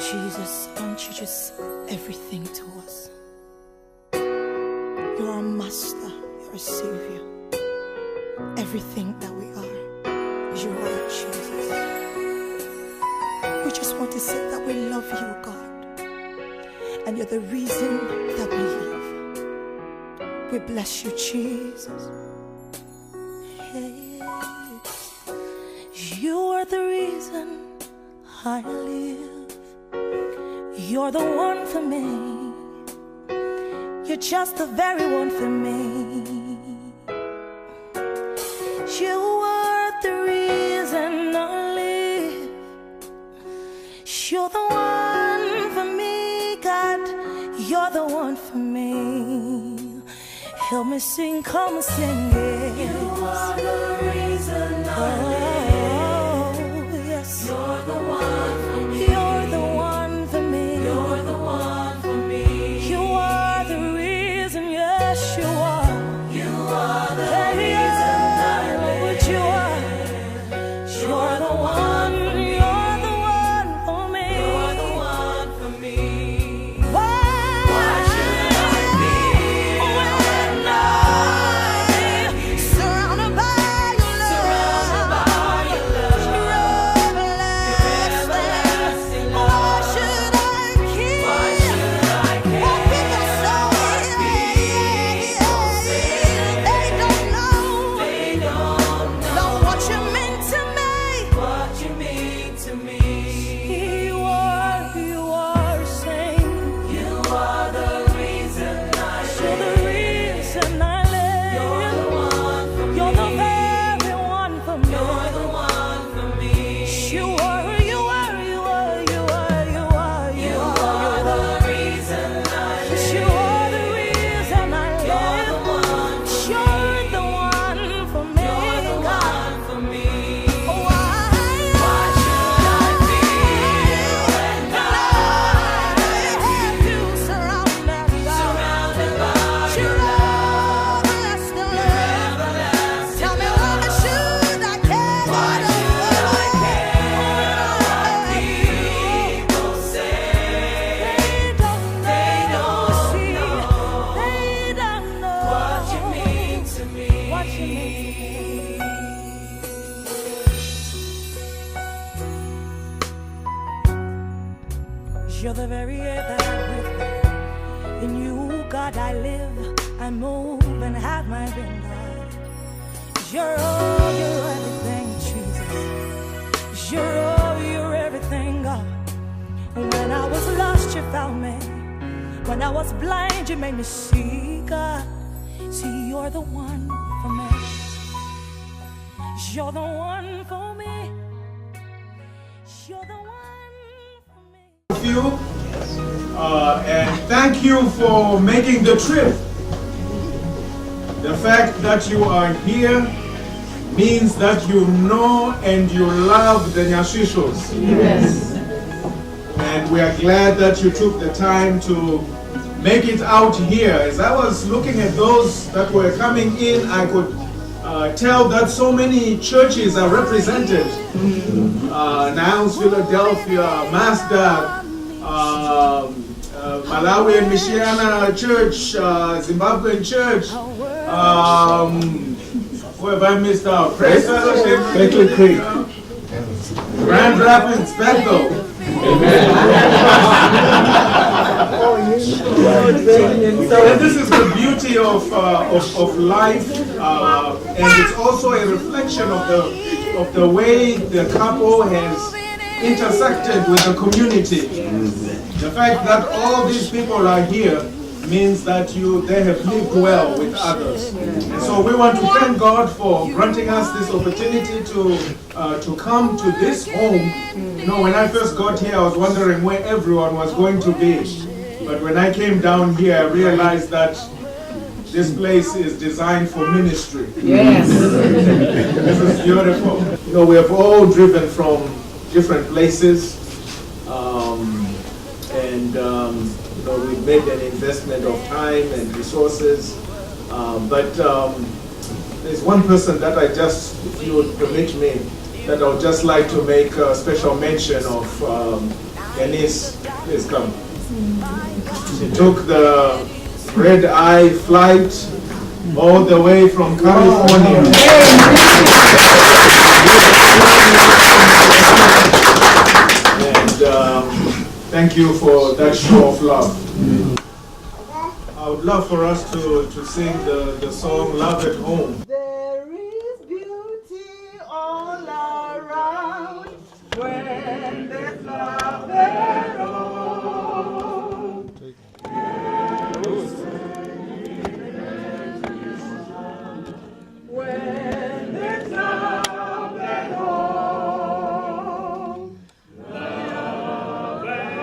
Jesus, aren't you just everything to us? You're our master, you're a savior. Everything that we are, you are, Jesus. We just want to say that we love you, God. And you're the reason that we live. We bless you, Jesus. Yes. You are the reason I live. You're the one for me. You're just the very one for me. You are the reason I live. You're the one for me, God. You're the one for me. Help me sing, come sing it. You are the reason I live. Yes. You're the one for me. You're the one for me. You're the one for me. You are the reason, yes, you are. You are the reason I live. You are. You're the one. You're the one for me. You're the one for me. Why should I be when I'm surrounded by your love? Surrounded by your love. You're everlasting. Everlasting Why love. should I care? Why should I care? What people say, they don't know. They don't Know what you meant to me. what you mean to me. You are saying You are the reason I you're the live. reason I live. You're the one for me. You're the very one for me. You're the one for me. You are, you are, you are, you are, you are, You are the reason I live. You are the reason I You're the live. one for me. You're the one for me, You're the God. one for me. Why should I feel when I have you surrounded, God? surrounded by Your your love? everlasting love. Everlasting Tell me why should I care? Why should I care what people say? They don't They don't know. know They don't know what you mean to me. What you mean. You're the very air that I breathe. In you, God, I live, I move, and have my being, God. You're all, you're everything, Jesus. You're everything, God. When I was lost, you found me. When I was blind, you made me see, God. See, you're the one for me. You're the one for me. You're the one for me. You and thank you for making the trip. The fact that you are here means that you know and you love the Nyasvisos. Yes. And we are glad that you took the time to make it out here. As I was looking at those that were coming in, I could tell that so many churches are represented. Niles, Philadelphia, Mazda, Malawi and Michiana Church, Zimbabwean Church, who have I missed out? Praise Fellowship, Bethel Creek. Grand Rapids, Bethel. And this is the beauty of life, and it's also a reflection of the way the couple has intersected with the community. The fact that all these people are here means that they have lived well with others. And so we want to thank God for granting us this opportunity to come to this home. You know, when I first got here, I was wondering where everyone was going to be. But when I came down here, I realized that this place is designed for ministry. Yes. This is beautiful. You know, we have all driven from different places, and you know, we've made an investment of time and resources. But there's one person that I just, if you would permit me, that I would just like to make a special mention of. Denise, please come. She took the red-eye flight all the way from California. And thank you for that show of love. I would love for us to sing the song Love at Home. There is beauty all around when there's love at home. When there's love at home. Love at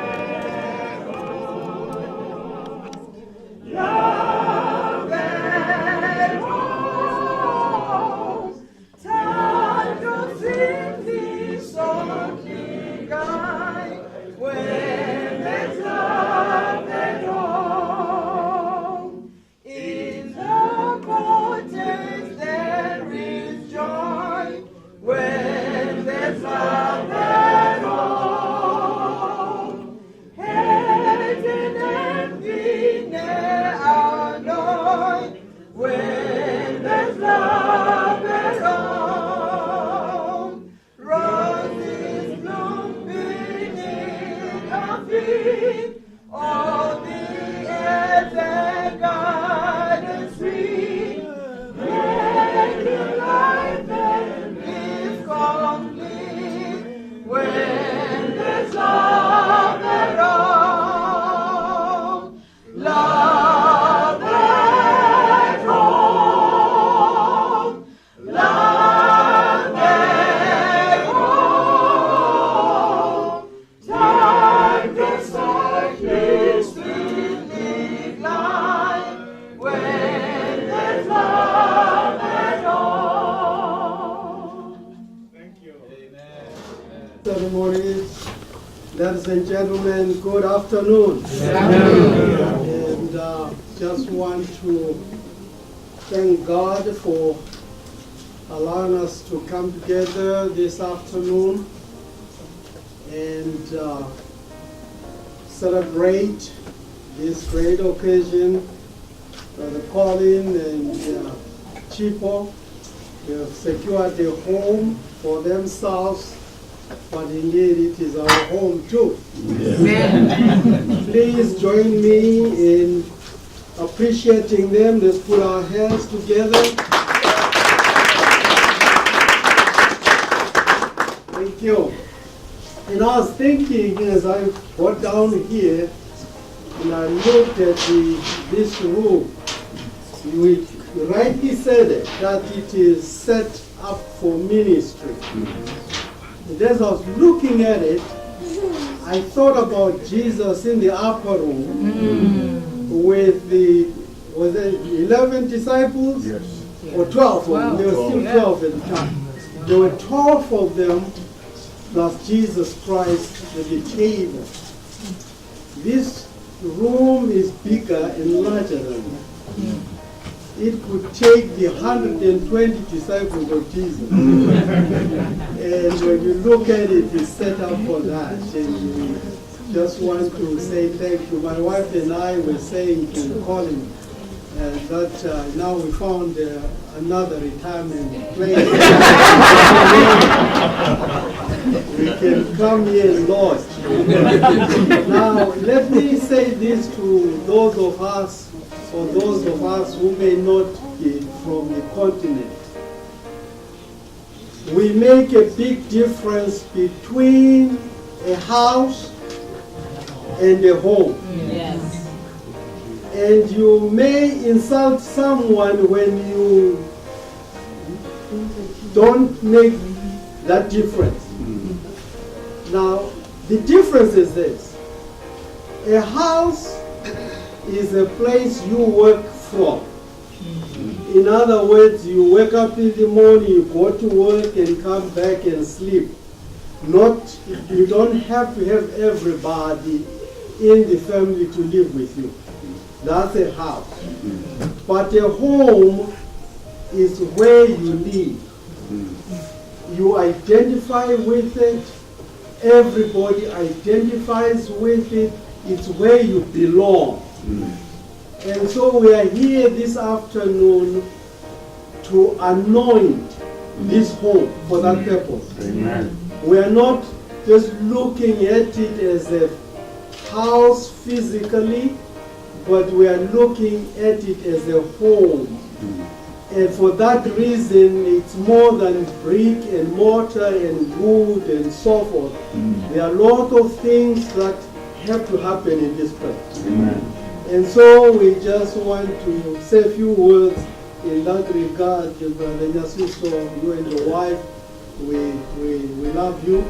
home. Love at home. Time to sing this song, guy. When there's love at home. In the cottage there is joy. When there's love at home. Hate and envy ne'er annoy. When there's love at home. Roses bloom beneath our feet. All the earth and garden sweet. Making life and live complete. When there's love at home. Love at home. Love at home. Time to softly sleep life. When there's love at home. Thank you. Ceremonies. Ladies and gentlemen, good afternoon. And just want to thank God for allowing us to come together this afternoon and celebrate this great occasion. Brother Colin and Chipo have secured a home for themselves, but indeed it is our home too. Please join me in appreciating them. Let's put our hands together. Thank you. And I was thinking as I got down here and I looked at this room, we rightly said it, that it is set up for ministry. And as I was looking at it, I thought about Jesus in the upper room with the, was it 11 disciples? Yes. Or 12 of them. There were still 12 at the time. There were 12 of them plus Jesus Christ at the table. This room is bigger and larger than that. It could take the 120 disciples of Jesus. And when you look at it, it's set up for that. And we just want to say thank you. My wife and I were saying to Colin that now we found another retirement place. We can come here and lodge. Now, let me say this to those of us, or those of us who may not be from the continent. We make a big difference between a house and a home. Yes. And you may insult someone when you don't make that difference. Now, the difference is this. A house is a place you work from. In other words, you wake up in the morning, you go to work and come back and sleep. You don't have to have everybody in the family to live with you. That's a house. But a home is where you live. You identify with it, everybody identifies with it. It's where you belong. And so we are here this afternoon to anoint this home for that purpose. Amen. We are not just looking at it as a house physically, but we are looking at it as a home. And for that reason, it's more than brick and mortar and wood and so forth. There are a lot of things that have to happen in this place. Amen. And so we just want to say a few words in that regard. Brother Nyasvisos, you and your wife, we love you.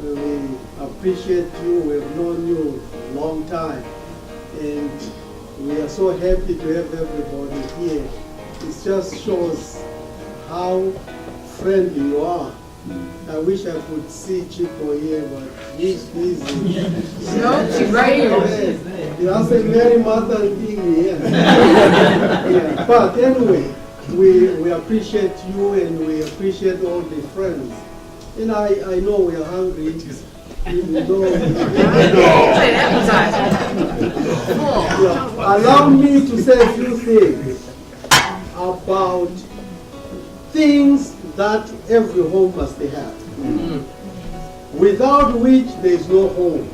We appreciate you. We've known you a long time. And we are so happy to have everybody here. It just shows how friendly you are. I wish I could see Chico here, but he's busy. No, she's right here. That's a very mother thing here. Yeah. But anyway, we appreciate you and we appreciate all the friends. And I know we are hungry, even though yeah. Allow me to say a few things about things that every home must have, without which there is no home.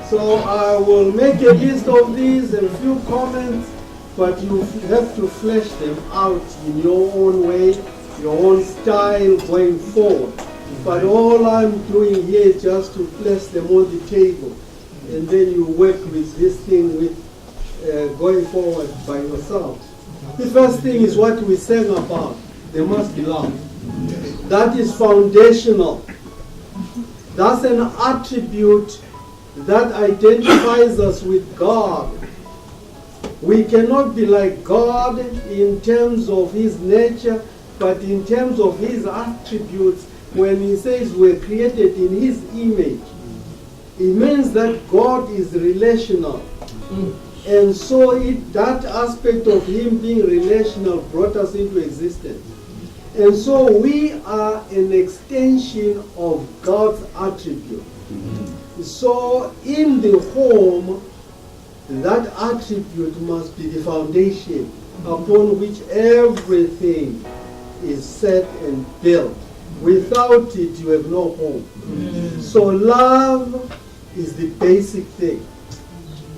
So I will make a list of these and a few comments, but you have to flesh them out in your own way, your own style going forward. But all I'm doing here is just to place them on the table, and then you work with this thing with going forward by yourself. The first thing is what we sang about. There must be love. That is foundational. That's an attribute that identifies us with God. We cannot be like God in terms of his nature, but in terms of his attributes. When he says we're created in his image, it means that God is relational. And so that aspect of him being relational brought us into existence. And so we are an extension of God's attribute. So in the home, that attribute must be the foundation upon which everything is set and built. Without it, you have no home. So love is the basic thing.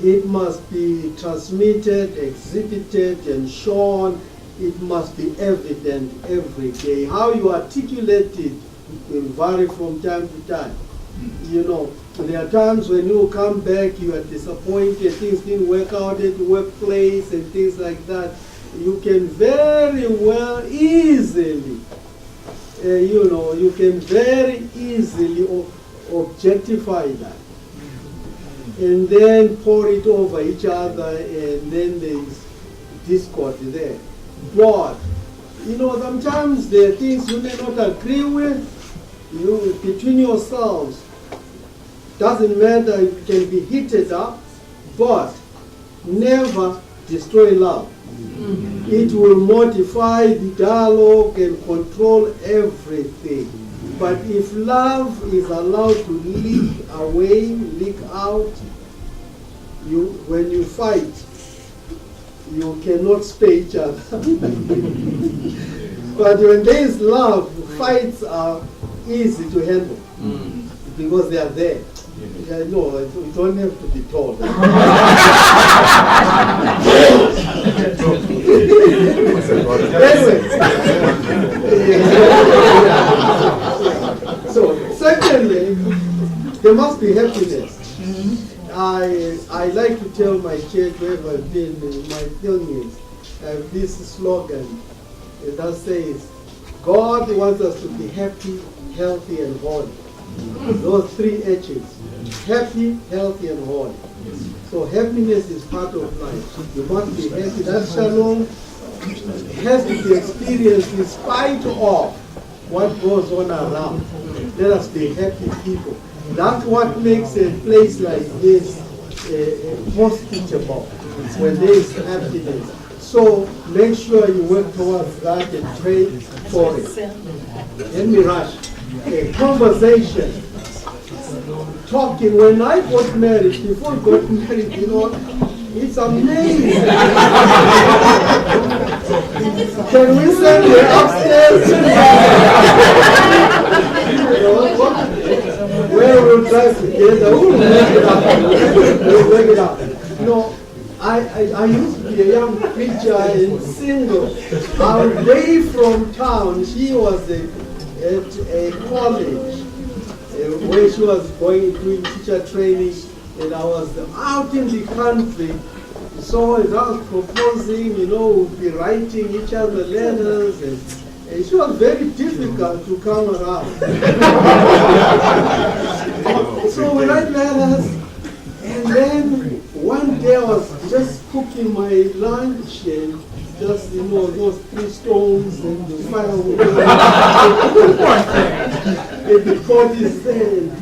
It must be transmitted, exhibited, and shown. It must be evident every day. How you articulate it will vary from time to time. You know, there are times when you come back, you are disappointed, things didn't work out at the workplace and things like that. You can very well easily, you can very easily objectify that. And then pour it over each other, and then there is discord there. But, sometimes there are things you may not agree with, between yourselves. Doesn't matter, it can be heated up, but never destroy love. It will modify the dialogue and control everything. But if love is allowed to leak away, leak out, when you fight, you cannot spare each other. But when there is love, fights are easy to handle because they are there. Yeah, no, you don't have to be told. So, secondly, there must be happiness. I like to tell my church wherever I've been, my thing is, I have this slogan that says, God wants us to be happy, healthy, and holy. Those three H's. Happy, healthy, and holy. So happiness is part of life. You must be happy. That shalom has to be experienced in spite of what goes on around. Let us be happy people. That's what makes a place like this hospitable, when there is happiness. So make sure you work towards that and pray for it. Let me rush. A conversation talking. When I got married, before I got married, you know, it's amazing. Can we send her upstairs? Where we'll drive together, we'll make it up. We'll make it up. No, I used to be a young preacher and single. Away from town, she was at a college where she was going doing teacher training, and I was out in the country. So as I was proposing, you know, we'd be writing each other letters, and it was very difficult to come around. So we write letters, and then one day I was just cooking my lunch, and just, you know, those 3 stones and the firewood. And the pot is there.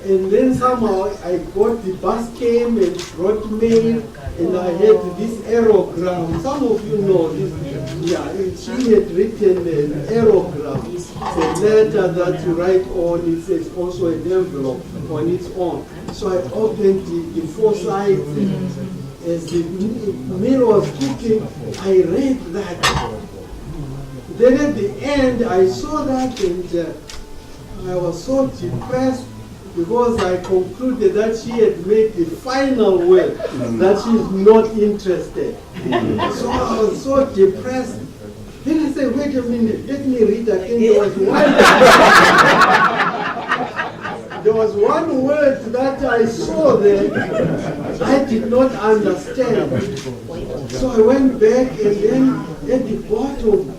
And then somehow I got, the bus came and brought mail, and I had this aerogram. Some of you know this. Yeah, she had written an aerogram. It's a letter that you write on. It says also an envelope on its own. So I opened the 4 sides, and as the meal was cooking, I read that. Then at the end, I saw that, and I was so depressed, because I concluded that she had made the final word that she's not interested. So I was so depressed. Then I said, wait a minute, let me read again. There was one word that I saw there I did not understand. So I went back, and then at the bottom,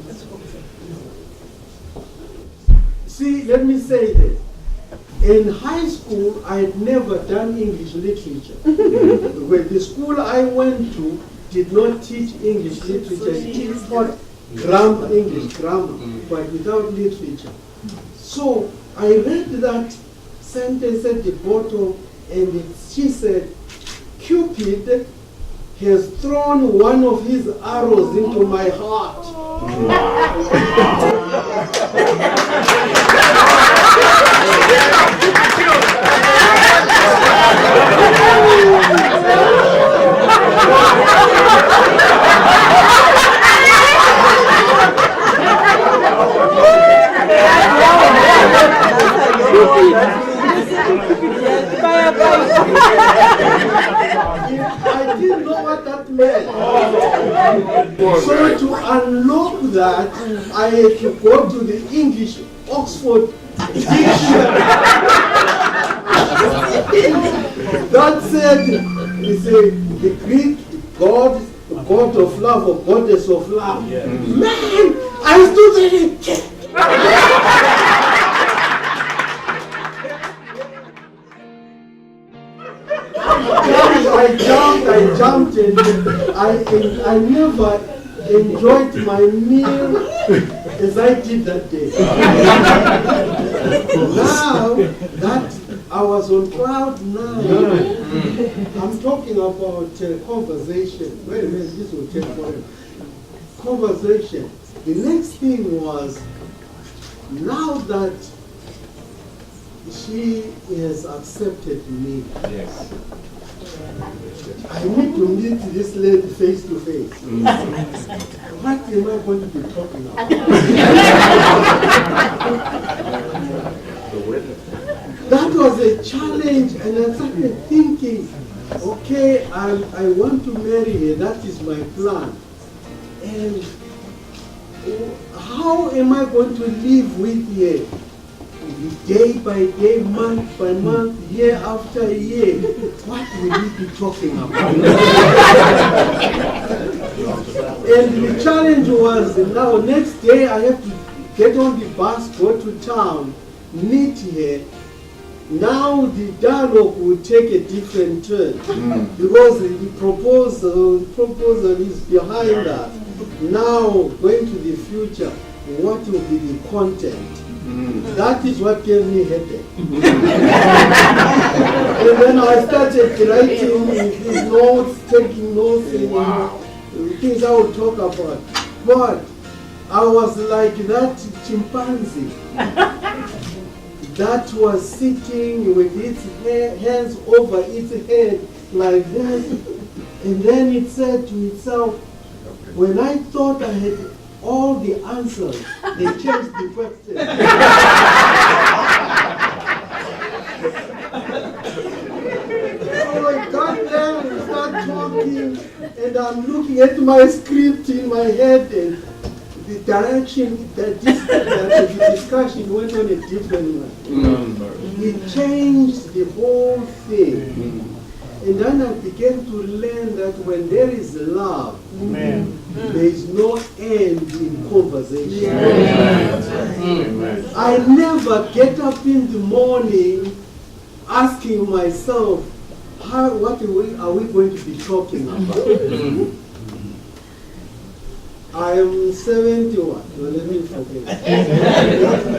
see, let me say this. In high school, I had never done English literature. When the school I went to did not teach English literature, it taught English grammar, but without literature. So I read that sentence at the bottom, and she said, Cupid has thrown one of his arrows into my heart. I didn't know what that meant. So to unlock that, I had to go to the English Oxford dictionary. That said, it's the Greek god, the god of love or goddess of love. Yeah. Man, I stood there and I jumped, and I never enjoyed my meal as I did that day. Now that I was on cloud 9, I'm talking about conversation. Wait a minute, this will take forever. Conversation. The next thing was, now that she has accepted me, yes, I need to meet this lady face to face. What am I going to be talking about? That was a challenge, and I started thinking, okay, I want to marry her, that is my plan. And how am I going to live with her? Day by day, month by month, year after year. What will we be talking about? And the challenge was, now next day I have to get on the bus, go to town, meet her. Now the dialogue will take a different turn, because the proposal is behind us. Now, going to the future, what will be the content? That is what gave me headache. And then I started writing notes, taking notes, and things I would talk about. But I was like that chimpanzee that was sitting with its hands over its head like that. And then it said to itself, when I thought I had all the answers, they changed the question. So I got there and started talking, and I'm looking at my script in my head, and the direction that the discussion went on a different one. It changed the whole thing. And then I began to learn that when there is love, there is no end in conversation. I never get up in the morning asking myself, what are we going to be talking about? I am 71. So let me forget.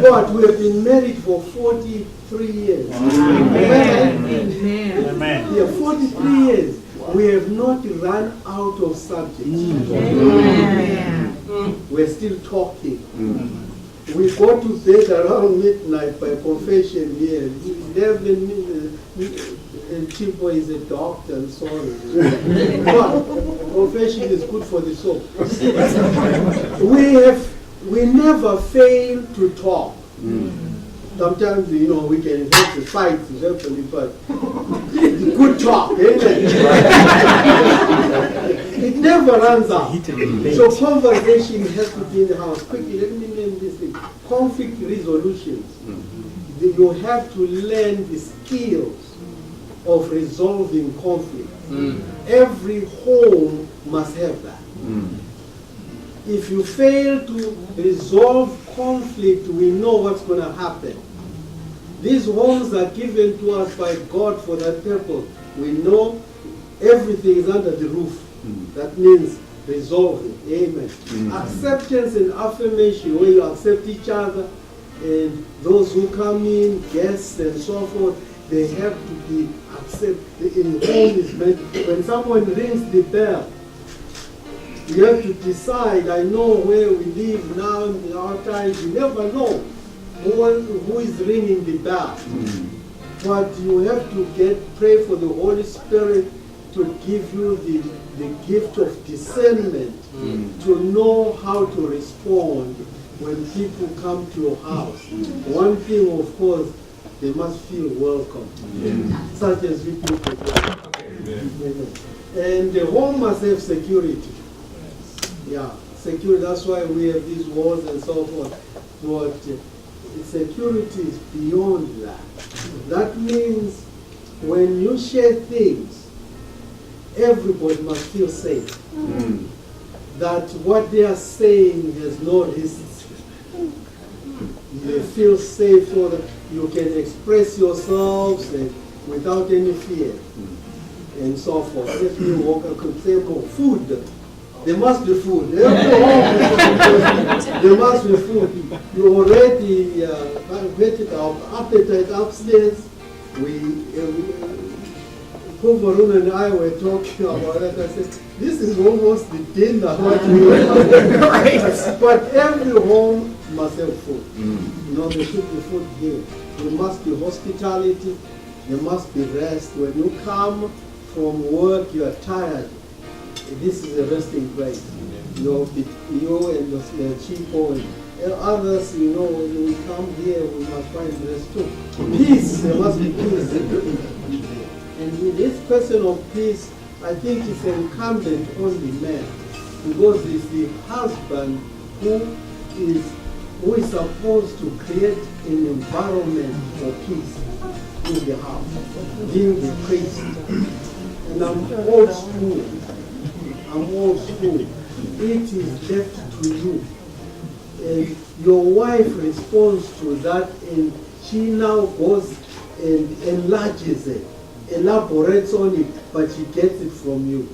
But we have been married for 43 years. Amen. Amen. Yeah, 43 years. We have not run out of subjects. We're still talking. We go to bed around midnight by confession here. 11 minutes. And Chipo is a doctor, I'm sorry. But confession is good for the soul. We never fail to talk. Sometimes, we can have to fight, but good talk, amen. It never runs out. So conversation has to be in the house. Quickly, let me name this thing. Conflict resolutions. You have to learn the skills of resolving conflict. Every home must have that. If you fail to resolve conflict, we know what's going to happen. These homes are given to us by God for that purpose. We know everything is under the roof. That means resolving. Amen. Acceptance and affirmation, where you accept each other, and those who come in, guests and so forth, they have to be accepted. In home is meant, when someone rings the bell, you have to decide. I know where we live now in our times, you never know who is ringing the bell. But you have to pray for the Holy Spirit to give you the gift of discernment to know how to respond when people come to your house. One thing, of course, they must feel welcome, such as we do today. And the home must have security. Yeah, security. That's why we have these walls and so forth. But security is beyond that. That means when you share things, everybody must feel safe. That what they are saying has no risks. They feel safe so that you can express yourselves without any fear and so forth. If you walk, I could say more food. There must be food. There must be food. You already vetted our appetite upstairs. Kuvarun and I were talking about it. I said, this is almost the dinner. But every home must have food. There should be food here. There must be hospitality. There must be rest. When you come from work, you are tired. This is a resting place. You and your Chico and others, when we come here, we must find rest too. Peace, there must be peace. And this question of peace, I think it's incumbent on the man, because it's the husband who is supposed to create an environment for peace in the house, being the priest. And I'm old school. It is left to you. And your wife responds to that, and she now goes and enlarges it, elaborates on it, but she gets it from you.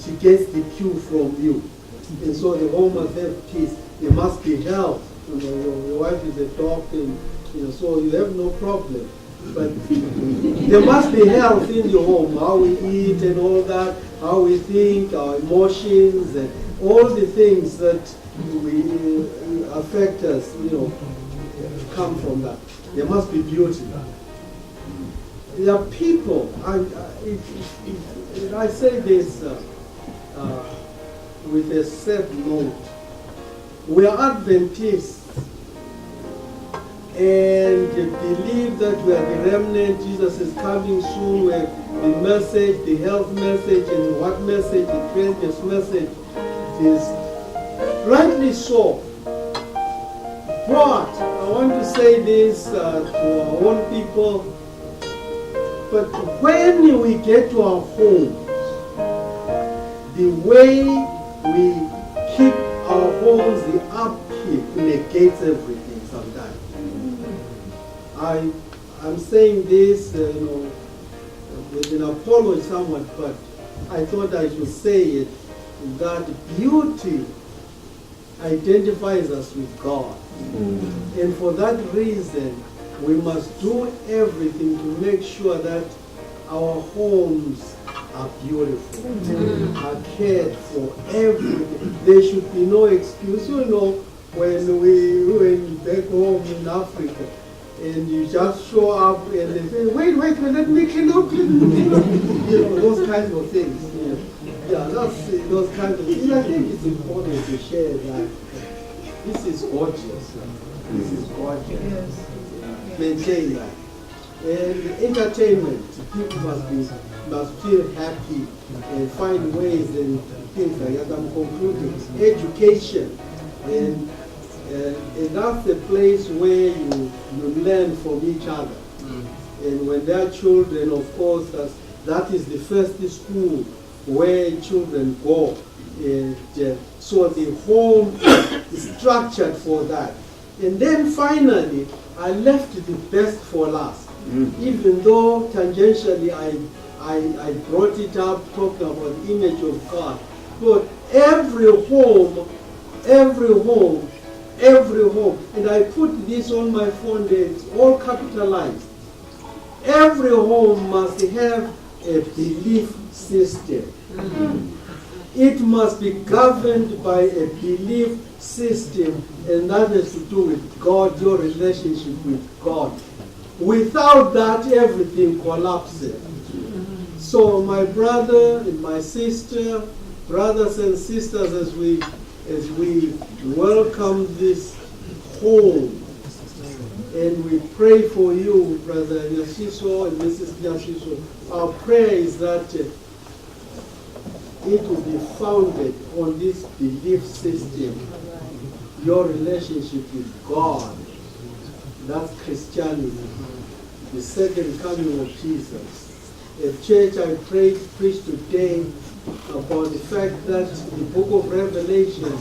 She gets the cue from you. And so the home must have peace. There must be health. Your wife is a doctor, so you have no problem. But there must be health in the home, how we eat and all that, how we think, our emotions, and all the things that affect us, come from that. there must be beauty. There are people, I say this with a sad note. We are Adventists and believe that we are the remnant. Jesus is coming soon. We have the message, the health message, and what message, the greatest message is rightly so. But I want to say this to our own people. But when we get to our homes, the way we keep our homes, the upkeep negates everything sometimes. I'm saying this, with an apology somewhat, but I thought I should say it, that beauty identifies us with God. And for that reason, we must do everything to make sure that our homes are beautiful, are cared for, everything. There should be no excuse. When we went back home in Africa, and you just show up and they say, wait, let me clean up. Those kinds of things. Yeah, that's those kinds of things. I think it's important to share that this is gorgeous. This is gorgeous. Maintain that. And entertainment, people must feel happy and find ways and things like that. I'm concluding. Education, and that's the place where you learn from each other. And when they are children, of course, that is the first school where children go. And so the home is structured for that. And then finally, I left the best for last. Even though tangentially I brought it up talking about the image of God. But every home, and I put this on my phone, it's all capitalized. Every home must have a belief system. It must be governed by a belief system, and that has to do with God, your relationship with God. Without that, everything collapses. So my brother and my sister, brothers and sisters, as we welcome this home, and we pray for you, Brother Nyasvisos and Mrs. Nyasvisos, our prayer is that it will be founded on this belief system, your relationship with God. That's Christianity, the second coming of Jesus. At church, I preached today about the fact that the book of Revelation,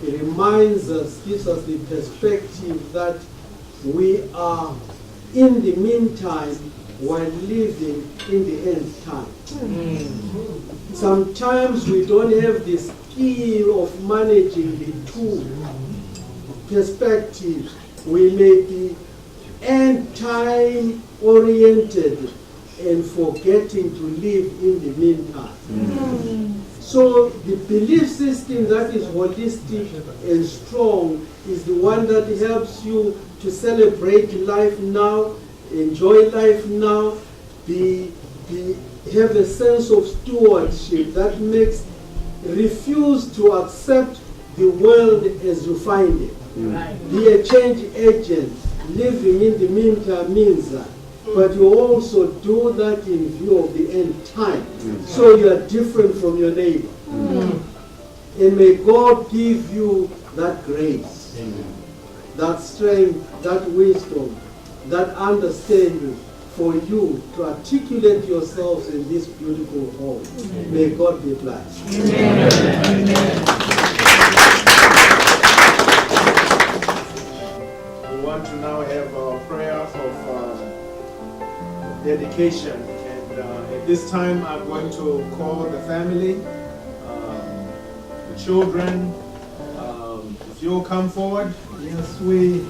it reminds us, gives us the perspective that we are, in the meantime, while living in the end time. Sometimes we don't have the skill of managing the two perspectives. We may be end time oriented and forgetting to live in the meantime. So the belief system that is holistic and strong is the one that helps you to celebrate life now, enjoy life now, have a sense of stewardship that makes refuse to accept the world as you find it. Be a change agent. Living in the meantime means that. But you also do that in view of the end time. So you are different from your neighbor. And may God give you that grace, that strength, that wisdom, that understanding for you to articulate yourselves in this beautiful home. May God be blessed. We want to now have a prayer of dedication. And at this time, I'm going to call the family, the children. If you'll come forward. Yes, we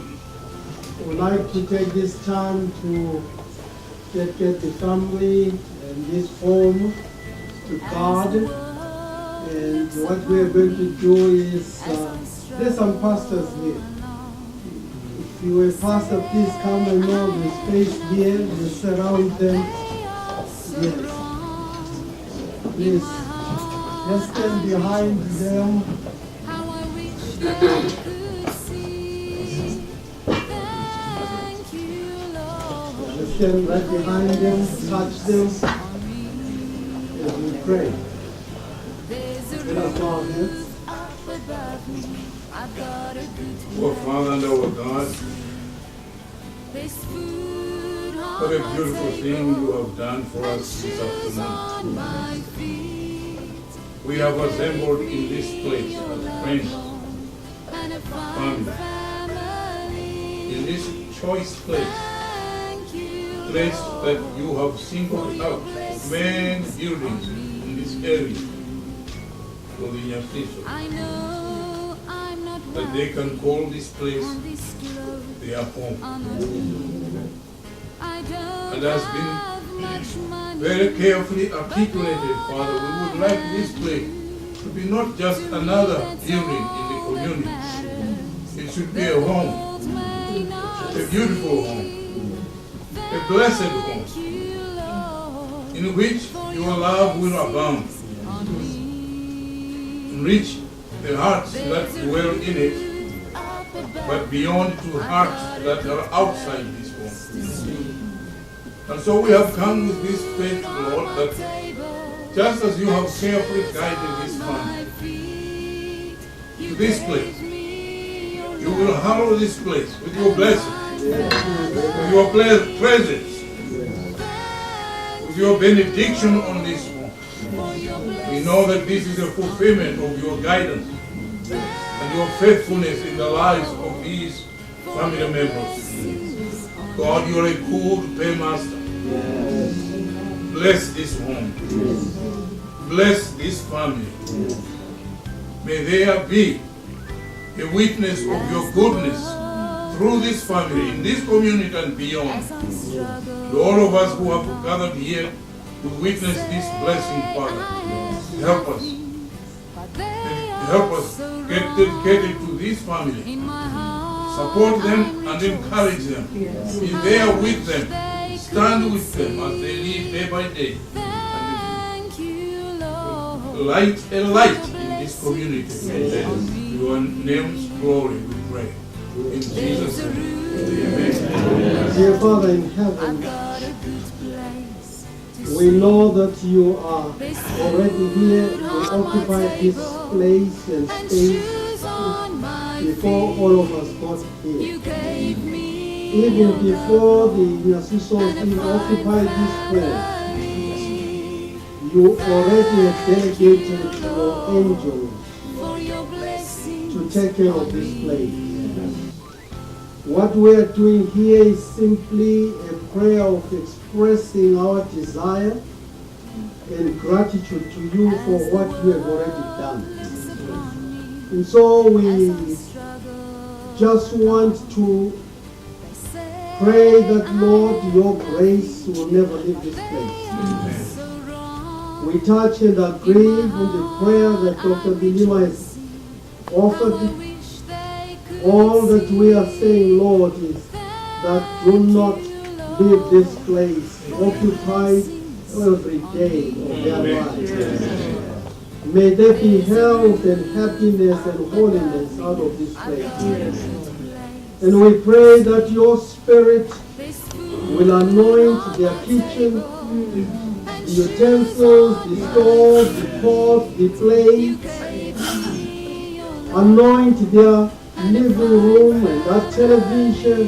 would like to take this time to get the family and this home to God. And what we are going to do is, there's some pastors here. You will pastor, please come and know the space here. You surround them. Yes. Please, just stand behind them. Just stand right behind them, touch them, and we pray. Let us bow our heads. Our Father and our God, what a beautiful thing you have done for us this afternoon. We have assembled in this place as friends, family, in this choice place that you have singled out, main buildings in this area for the Nyasvisos, that they can call this place their home. And has been very carefully articulated, Father. We would like this place to be not just another building in the community. It should be a home, a beautiful home, a blessed home, in which your love will abound, enrich the hearts that dwell in it, but beyond to hearts that are outside this home. And so we have come with this faith, Lord, that just as you have carefully guided this family to this place, you will hallow this place with your blessing, with your presence, with your benediction on this home. We know that this is a fulfillment of your guidance and your faithfulness in the lives of these family members. God, you are a good paymaster. Bless this home. Bless this family. May there be a witness of your goodness through this family, in this community and beyond. To all of us who have gathered here to witness this blessing, Father, help us. Help us get dedicated to this family. Support them and encourage them. Be there with them. Stand with them as they live day by day. And light a light in this community. Your name's glory, we pray. In Jesus' name. Amen. Dear Father in heaven, we know that you are already here. You occupy this place and space before all of us got here. Even before the Nyasvisos even occupied this place, you already have delegated your angels to take care of this place. What we are doing here is simply a prayer of expressing our desire and gratitude to you for what you have already done. And so we just want to pray that, Lord, your grace will never leave this place. We touch and agree with the prayer that Dr. Bilima has offered. All that we are saying, Lord, is that do not leave this place occupied every day of their lives. May there be health and happiness and holiness out of this place. And we pray that your Spirit will anoint their kitchen, the utensils, the stove, the pot, the plates, anoint their living room and that television,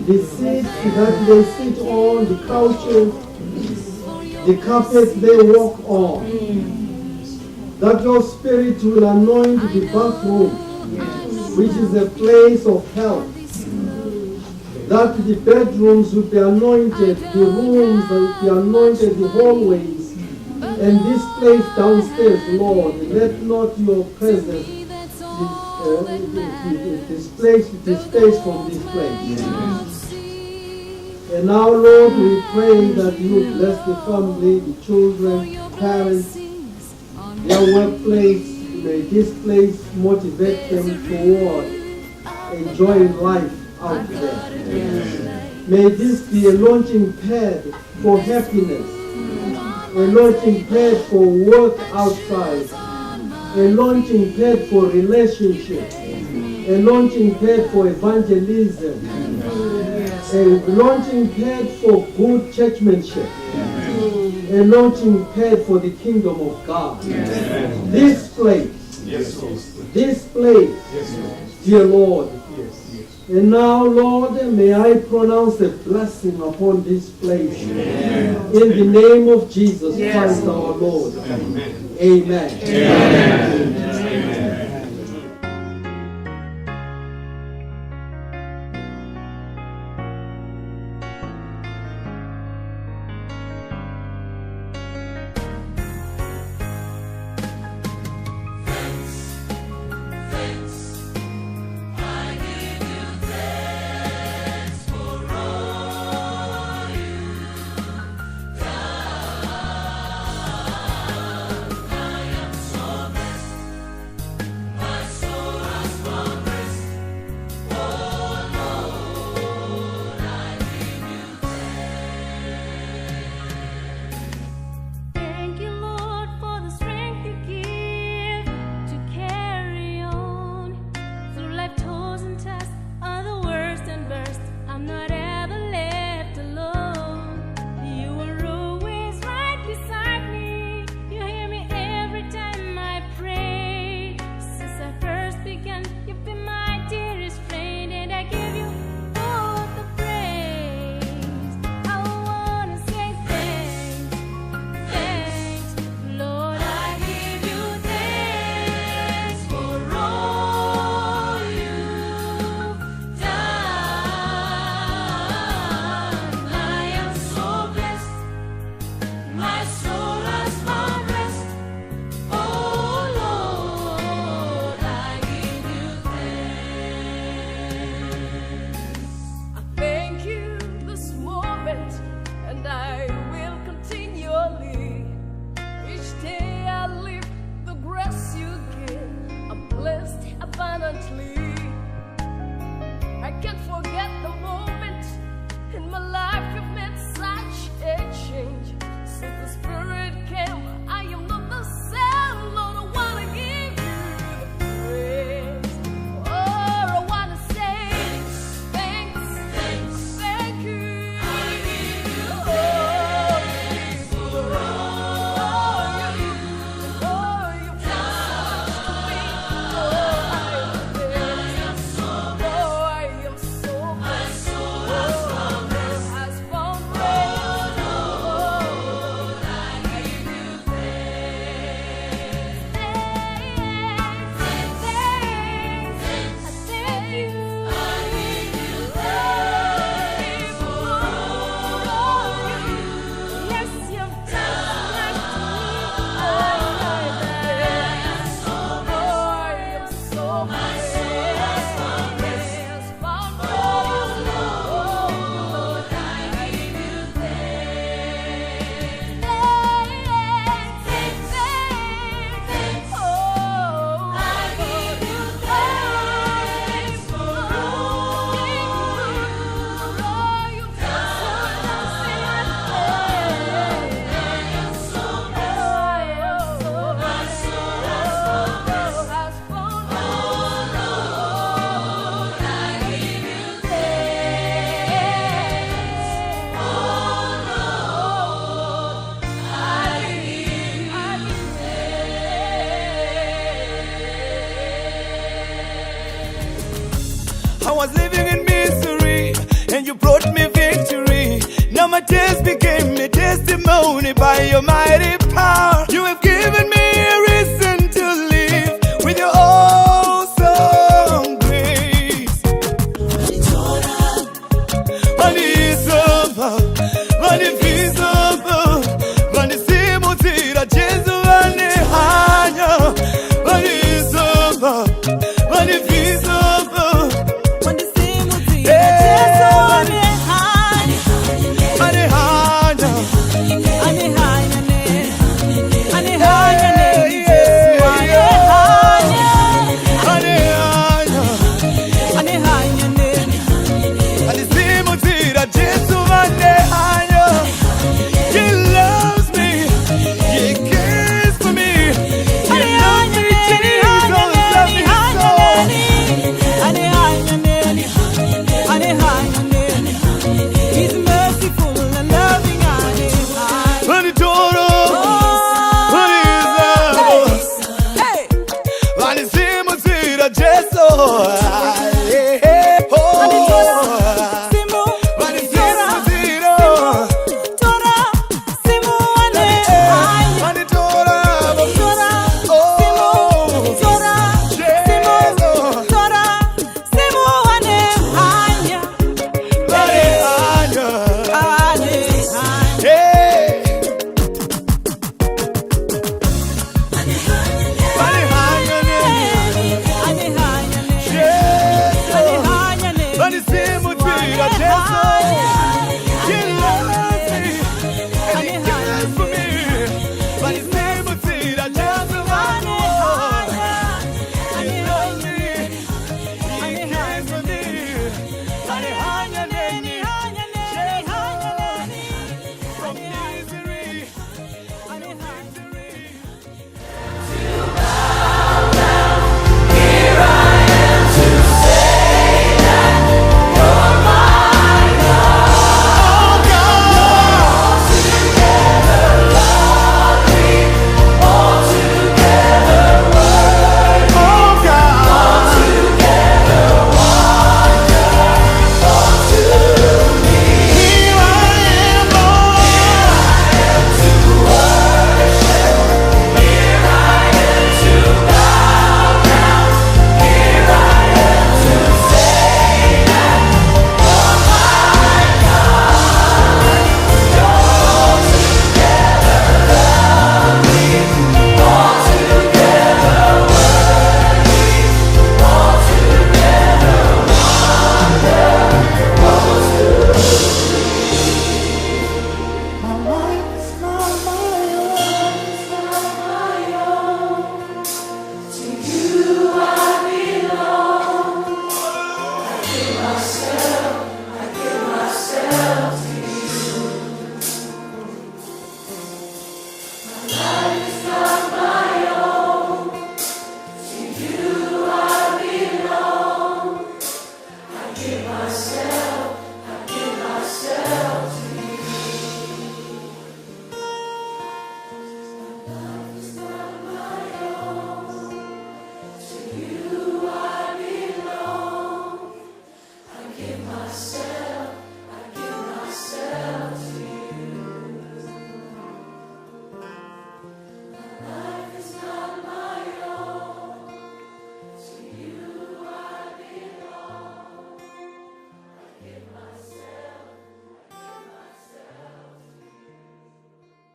the seats that they sit on, the couches, the carpets they walk on. That your Spirit will anoint the bathroom, which is a place of health. That the bedrooms will be anointed, the rooms will be anointed, the hallways, and this place downstairs, Lord. Let not your presence displace from this place. And now, Lord, we pray that you bless the family, the children, parents, their workplace. May this place motivate them toward enjoying life out there. May this be a launching pad for happiness, a launching pad for work outside, a launching pad for relationships, a launching pad for evangelism, a launching pad for good churchmanship, a launching pad for the kingdom of God. This place, dear Lord. And now, Lord, may I pronounce a blessing upon this place. In the name of Jesus Christ our Lord. Amen. I was living in misery, and you brought me victory. Now my tears became a testimony by your mighty power.